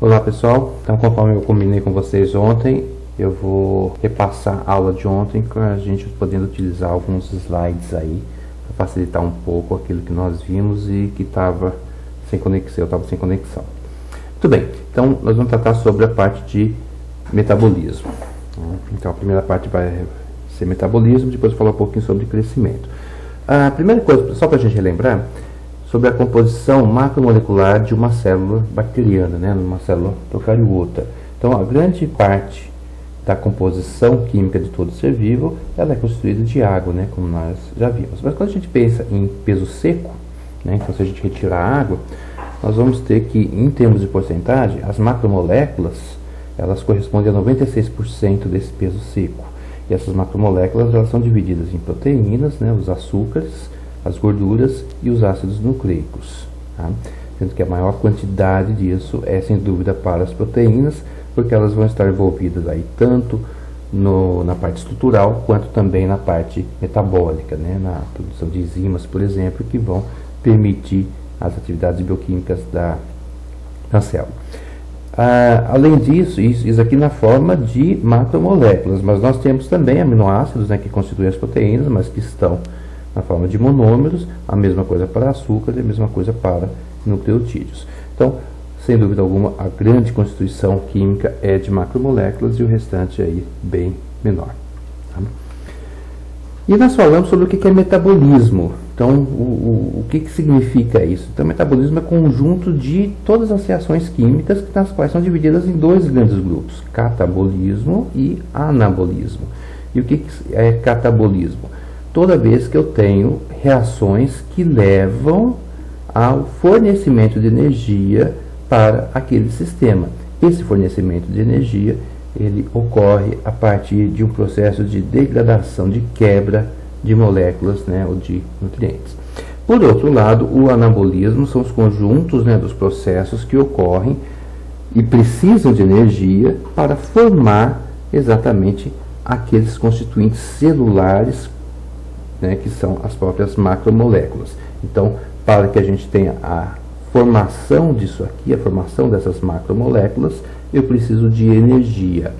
Olá pessoal, então conforme eu combinei com vocês ontem, eu vou repassar a aula de ontem com a gente podendo utilizar alguns slides aí para facilitar um pouco aquilo que nós vimos e que estava sem conexão, eu estava sem conexão. Muito bem, então nós vamos tratar sobre a parte de metabolismo. Então a primeira parte vai ser metabolismo, depois eu vou falar um pouquinho sobre crescimento. A primeira coisa, só para a gente relembrar, sobre a composição macromolecular de uma célula bacteriana, né, numa célula procariota. Então, a grande parte da composição química de todo ser vivo, ela é constituída de água, né, como nós já vimos. Mas quando a gente pensa em peso seco, né, então se a gente retirar a água, nós vamos ter que, em termos de porcentagem, as macromoléculas, elas correspondem a 96% desse peso seco. E essas macromoléculas, elas são divididas em proteínas, né, os açúcares, as gorduras e os ácidos nucleicos, tá? Sendo que a maior quantidade disso é sem dúvida para as proteínas, porque elas vão estar envolvidas aí tanto na parte estrutural quanto também na parte metabólica, né? Na produção de enzimas, por exemplo, que vão permitir as atividades bioquímicas da célula. Além disso, isso aqui na forma de macromoléculas, mas nós temos também aminoácidos, né, que constituem as proteínas, mas que estão na forma de monômeros, a mesma coisa para açúcar e a mesma coisa para nucleotídeos. Então, sem dúvida alguma, a grande constituição química é de macromoléculas e o restante aí bem menor. Tá? E nós falamos sobre o que é metabolismo. Então, o que significa isso? Então, metabolismo é conjunto de todas as reações químicas, nas quais são divididas em dois grandes grupos, catabolismo e anabolismo. E o que é catabolismo? Toda vez que eu tenho reações que levam ao fornecimento de energia para aquele sistema. Esse fornecimento de energia, ele ocorre a partir de um processo de degradação, de quebra de moléculas, né, ou de nutrientes. Por outro lado, o anabolismo são os conjuntos, né, dos processos que ocorrem e precisam de energia para formar exatamente aqueles constituintes celulares, né, que são as próprias macromoléculas. Então, para que a gente tenha a formação disso aqui, a formação dessas macromoléculas, eu preciso de energia.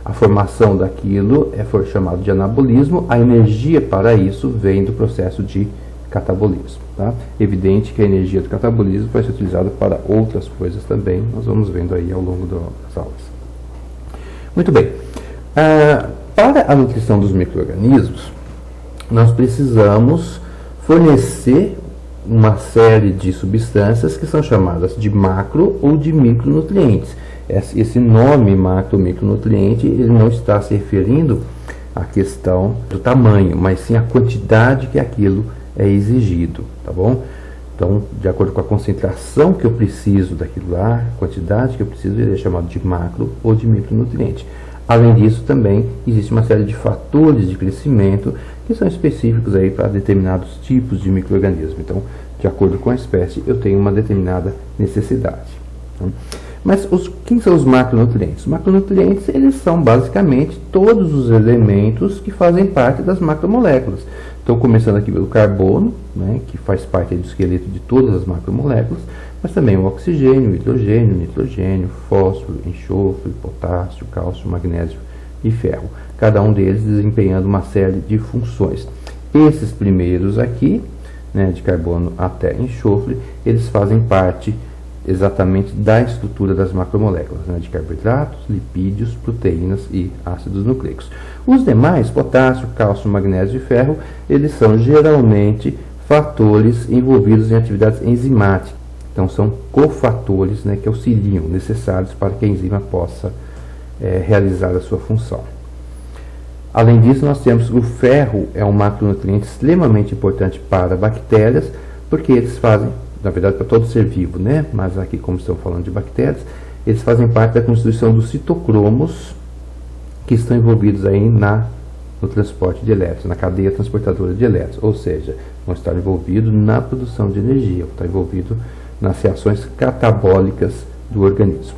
A formação daquilo é chamado de anabolismo, a energia para isso vem do processo de catabolismo. Tá? Evidente que a energia do catabolismo vai ser utilizada para outras coisas também, nós vamos vendo aí ao longo das aulas. Muito bem, para a nutrição dos micro-organismos, nós precisamos fornecer uma série de substâncias que são chamadas de macro ou de micronutrientes. Esse nome macro ou micronutriente, ele não está se referindo à questão do tamanho, mas sim à quantidade que aquilo é exigido, tá bom? Então, de acordo com a concentração que eu preciso daquilo lá, a quantidade que eu preciso, ele é chamado de macro ou de micronutriente. Além disso, também existe uma série de fatores de crescimento que são específicos aí para determinados tipos de micro-organismo. Então, de acordo com a espécie, eu tenho uma determinada necessidade. Mas quem são os macronutrientes? Os macronutrientes, eles são basicamente todos os elementos que fazem parte das macromoléculas. Então, começando aqui pelo carbono, né, que faz parte do esqueleto de todas as macromoléculas, mas também o oxigênio, o hidrogênio, o nitrogênio, fósforo, enxofre, potássio, cálcio, magnésio e ferro. Cada um deles desempenhando uma série de funções. Esses primeiros aqui, né, de carbono até enxofre, eles fazem parte exatamente da estrutura das macromoléculas, né, de carboidratos, lipídios, proteínas e ácidos nucleicos. Os demais, potássio, cálcio, magnésio e ferro, eles são geralmente fatores envolvidos em atividades enzimáticas. Então, são cofatores, né, que auxiliam, necessários para que a enzima possa realizar a sua função. Além disso, nós temos o ferro, é um macronutriente extremamente importante para bactérias, porque eles fazem, na verdade, para todo ser vivo, né, mas aqui, como estamos falando de bactérias, eles fazem parte da constituição dos citocromos, que estão envolvidos aí no transporte de elétrons, na cadeia transportadora de elétrons, ou seja, vão estar envolvidos na produção de energia, vão estar envolvidos nas reações catabólicas do organismo.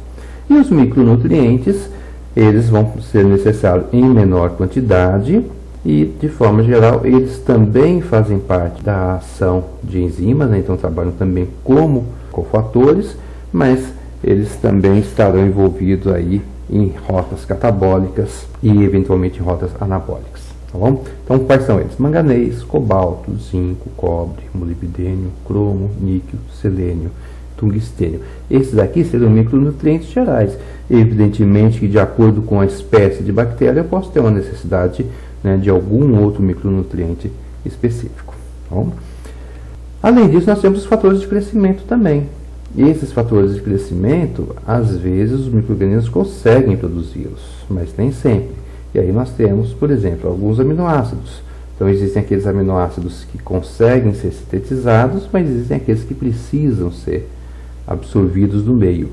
E os micronutrientes, eles vão ser necessários em menor quantidade e, de forma geral, eles também fazem parte da ação de enzimas, né? Então trabalham também como cofatores, mas eles também estarão envolvidos aí em rotas catabólicas e eventualmente em rotas anabólicas, tá bom? Então, quais são eles? Manganês, cobalto, zinco, cobre, molibdênio, cromo, níquel, selênio, tungstênio. Esses aqui seriam micronutrientes gerais. Evidentemente que, de acordo com a espécie de bactéria, eu posso ter uma necessidade, né, de algum outro micronutriente específico, tá bom? Além disso, nós temos os fatores de crescimento também. E esses fatores de crescimento, às vezes, os micro-organismos conseguem produzi-los, mas nem sempre. E aí nós temos, por exemplo, alguns aminoácidos. Então, existem aqueles aminoácidos que conseguem ser sintetizados, mas existem aqueles que precisam ser absorvidos do meio.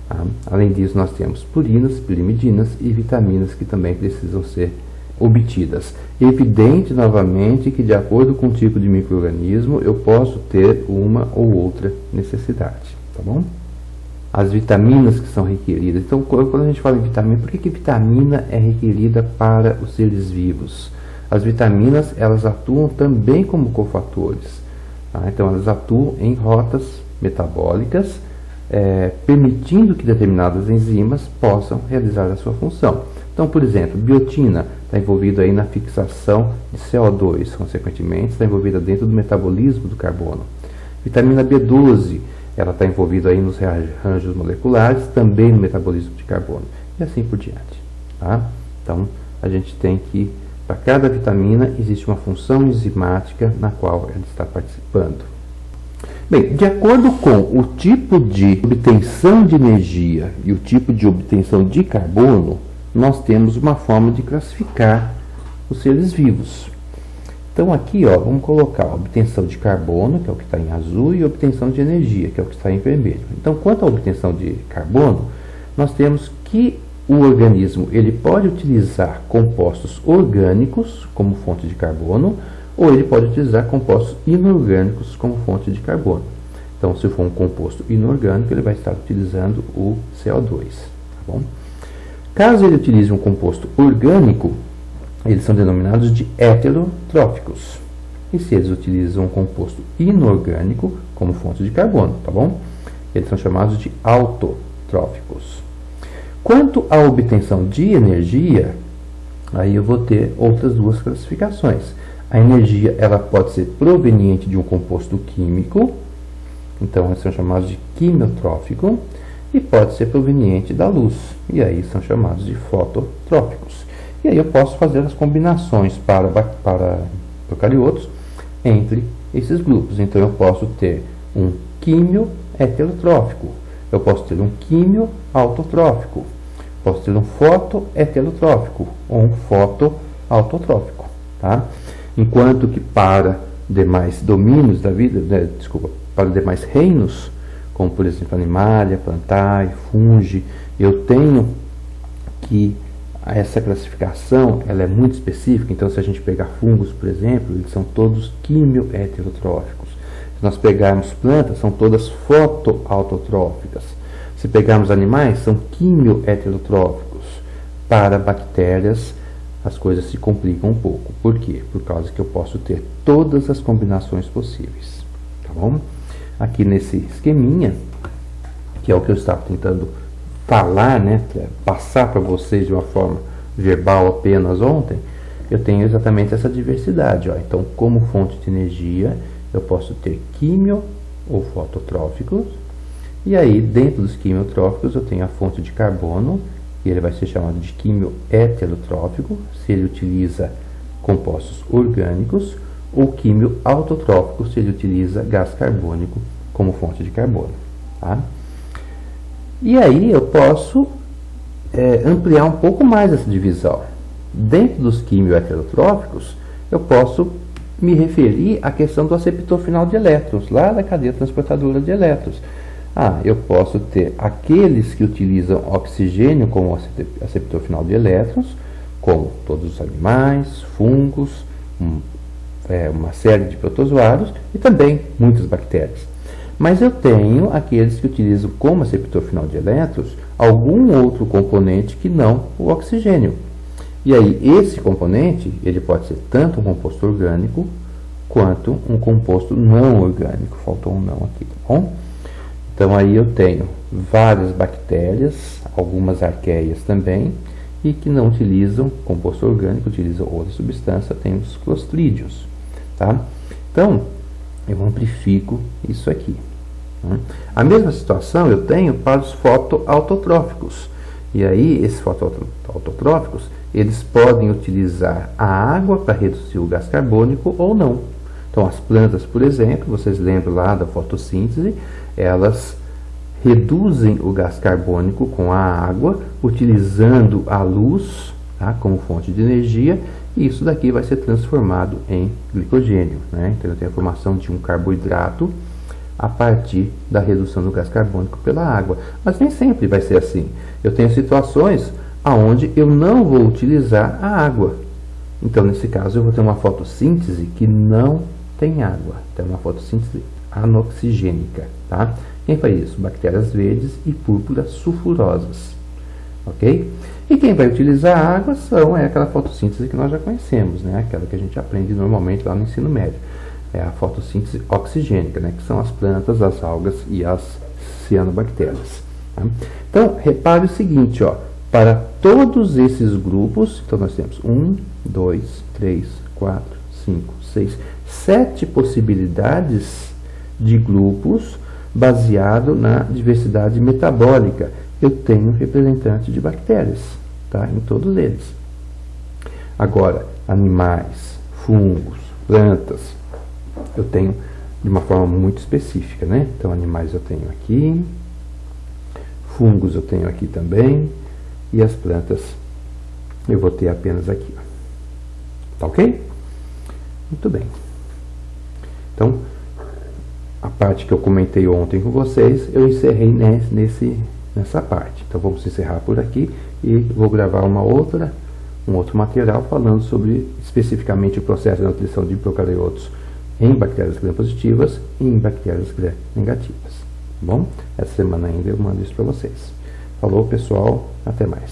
Tá? Além disso, nós temos purinas, pirimidinas e vitaminas que também precisam ser obtidas. Evidente, novamente, que de acordo com o tipo de micro-organismo, eu posso ter uma ou outra necessidade, tá bom? As vitaminas que são requeridas. Então, quando a gente fala em vitamina, por que vitamina é requerida para os seres vivos? As vitaminas, elas atuam também como cofatores. Tá? Então, elas atuam em rotas metabólicas, permitindo que determinadas enzimas possam realizar a sua função. Então, por exemplo, biotina está envolvida aí na fixação de CO2, consequentemente está envolvida dentro do metabolismo do carbono. Vitamina B12, ela está envolvida aí nos rearranjos moleculares, também no metabolismo de carbono, e assim por diante. Tá? Então, a gente tem que, para cada vitamina, existe uma função enzimática na qual ela está participando. Bem, de acordo com o tipo de obtenção de energia e o tipo de obtenção de carbono, nós temos uma forma de classificar os seres vivos. Então aqui, ó, vamos colocar a obtenção de carbono, que é o que está em azul, e a obtenção de energia, que é o que está em vermelho. Então, quanto à obtenção de carbono, nós temos que o organismo ele pode utilizar compostos orgânicos como fonte de carbono, ou ele pode utilizar compostos inorgânicos como fonte de carbono. Então, se for um composto inorgânico, ele vai estar utilizando o CO2, tá bom? Caso ele utilize um composto orgânico, eles são denominados de heterotróficos. E se eles utilizam um composto inorgânico como fonte de carbono, tá bom? Eles são chamados de autotróficos. Quanto à obtenção de energia, aí eu vou ter outras duas classificações. A energia, ela pode ser proveniente de um composto químico, então eles são chamados de quimiotrófico, e pode ser proveniente da luz, e aí são chamados de fototróficos. E aí eu posso fazer as combinações para procariotos entre esses grupos. Então eu posso ter um químio heterotrófico, eu posso ter um químio autotrófico, posso ter um fotoheterotrófico ou um fotoautotrófico, tá? Enquanto que para demais domínios da vida, para demais reinos, como por exemplo animalia, plantae, fungi, eu tenho que essa classificação ela é muito específica. Então, se a gente pegar fungos, por exemplo, eles são todos quimioheterotróficos. Se nós pegarmos plantas, são todas fotoautotróficas. Se pegarmos animais, são quimioheterotróficos. Para bactérias, as coisas se complicam um pouco. Por quê? Por causa que eu posso ter todas as combinações possíveis. Tá bom? Aqui nesse esqueminha, que é o que eu estava tentando falar, né, passar para vocês de uma forma verbal apenas ontem, eu tenho exatamente essa diversidade. Ó. Então, como fonte de energia, eu posso ter quimio ou fototróficos, e aí dentro dos quimiotróficos eu tenho a fonte de carbono, e ele vai ser chamado de químio heterotrófico, se ele utiliza compostos orgânicos, ou químio autotrófico, se ele utiliza gás carbônico como fonte de carbono. Tá? E aí eu posso ampliar um pouco mais essa divisão. Dentro dos quimioheterotróficos, eu posso me referir à questão do aceptor final de elétrons, lá da cadeia transportadora de elétrons. Eu posso ter aqueles que utilizam oxigênio como aceptor final de elétrons, como todos os animais, fungos, uma série de protozoários e também muitas bactérias. Mas eu tenho aqueles que utilizam como aceptor final de elétrons algum outro componente que não o oxigênio. E aí esse componente ele pode ser tanto um composto orgânico quanto um composto não orgânico. Faltou um não aqui, tá bom? Então aí eu tenho várias bactérias, algumas arqueias também, e que não utilizam composto orgânico, utilizam outra substância, tem os clostrídeos, tá? Então, eu amplifico isso aqui. A mesma situação eu tenho para os fotoautotróficos. E aí, esses fotoautotróficos, eles podem utilizar a água para reduzir o gás carbônico ou não. Então, as plantas, por exemplo, vocês lembram lá da fotossíntese, elas reduzem o gás carbônico com a água, utilizando a luz, tá, como fonte de energia, e isso daqui vai ser transformado em glicogênio, né? Então, eu tenho a formação de um carboidrato a partir da redução do gás carbônico pela água. Mas nem sempre vai ser assim. Eu tenho situações onde eu não vou utilizar a água. Então, nesse caso, eu vou ter uma fotossíntese que não tem água. Então, uma fotossíntese anoxigênica, tá? Quem faz isso? Bactérias verdes e púrpuras sulfurosas. Ok? E quem vai utilizar a água é aquela fotossíntese que nós já conhecemos, né? Aquela que a gente aprende normalmente lá no ensino médio. É a fotossíntese oxigênica, né? Que são as plantas, as algas e as cianobactérias. Tá? Então, repare o seguinte, ó. Para todos esses grupos, então nós temos 1, 2, 3, 4, 5, 6, 7 possibilidades de grupos baseado na diversidade metabólica. Eu tenho representante de bactérias, tá? Em todos eles. Agora, animais, fungos, plantas, eu tenho de uma forma muito específica, né? Então, animais eu tenho aqui, fungos eu tenho aqui também, e as plantas eu vou ter apenas aqui, ó. Tá ok? Muito bem. Então, a parte que eu comentei ontem com vocês, eu encerrei nessa parte. Então, vamos encerrar por aqui e vou gravar um outro material falando sobre especificamente o processo de nutrição de procariotos em bactérias gram-positivas e em bactérias gram-negativas. Tá bom? Essa semana ainda eu mando isso para vocês. Falou, pessoal. Até mais.